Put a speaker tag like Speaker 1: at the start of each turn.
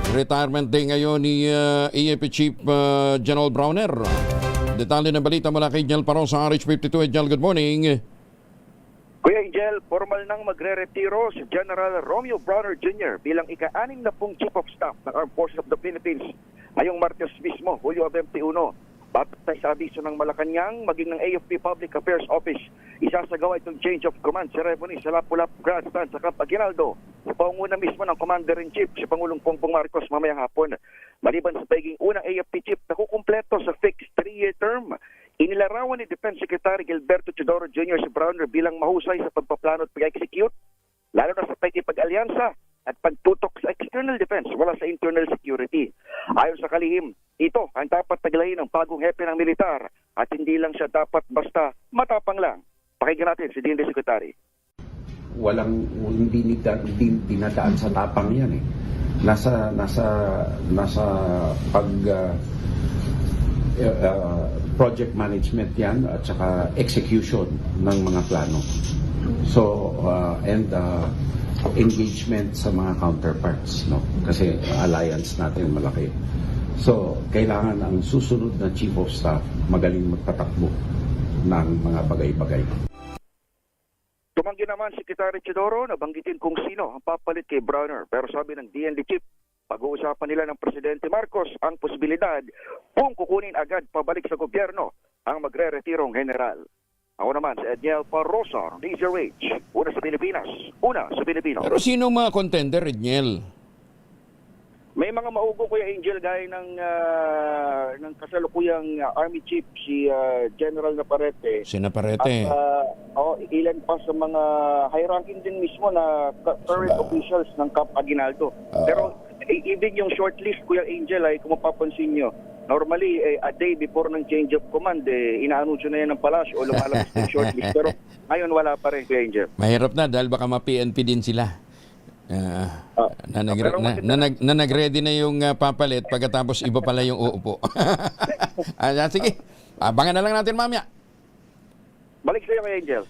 Speaker 1: Retirement day ngayon ni AFP Chief General Browner. Detalye ng balita mula kay Jel Paro sa RH52. Jel, good morning.
Speaker 2: Kuya Angel, formal nang magre-retiro si General Romeo Browner Jr. bilang ika-anim na pong Chief of Staff ng Armed Forces of the Philippines ngayong Martes mismo, Hulyo 21. Batay sa abiso ng Malacanang, maging ng AFP Public Affairs Office, isasagawa itong change of command ceremony sa Lapu-Lapu Grandstand sa Camp Aguinaldo sa pangunguna mismo ng Commander-in-Chief si Pangulong Bongbong Marcos mamayang hapon. Maliban sa pagiging unang AFP Chief na kukumpleto sa fixed 3-year term, inilarawan ni Defense Secretary Gilberto Teodoro Jr. si Browner bilang mahusay sa pagpaplano at pag-execute, lalo na sa pagkipag-alyansa at pagtutok sa external defense wala sa internal security. Ayon sa kalihim, ito ang dapat taglayin ng bagong hepe ng militar at hindi lang siya dapat basta matapang lang. Pakinggan natin si DND Secretary.
Speaker 3: Hindi dinadaan sa tapang yan eh. Nasa pag project management yan at saka execution ng mga plano. So engagement sa mga counterparts, no? Kasi alliance natin malaki. So kailangan ang susunod na Chief of Staff magaling magtatakbo ng mga bagay-bagay.
Speaker 2: Tumanggi naman si Secretary Teodoro na banggitin kung sino ang papalit kay Browner. Pero sabi ng DND Chief, pag-uusapan nila ng Presidente Marcos ang posibilidad kung kukunin agad pabalik sa gobyerno ang magre-retirong general. Ako naman si Edniel Parrosa, DZRH. Una sa Pilipinas, una sa Pilipino.
Speaker 1: Pero sino mga contender, Edniel?
Speaker 2: May mga maugo, Kuya Angel, gaya ng kasalukuyang Army Chief, si General Naparrete.
Speaker 1: Si Naparrete.
Speaker 2: At ilan pa sa mga high-ranking din mismo na current officials ng Camp Aguinaldo. Pero even yung shortlist, Kuya Angel, ay kung mapapansin nyo, normally, a day before ng change of command, inaanunsyo na yan ng palasyo o lumalabas ng shortlist. Pero ngayon wala pa rin, Kuya Angel.
Speaker 1: Mahirap na dahil baka ma-PNP din sila. Na nag-ready na yung papalit pagkatapos iba pala yung uupo. Sige, abangan na lang natin mamaya.
Speaker 2: Balik sa iyo, Kuya Angel.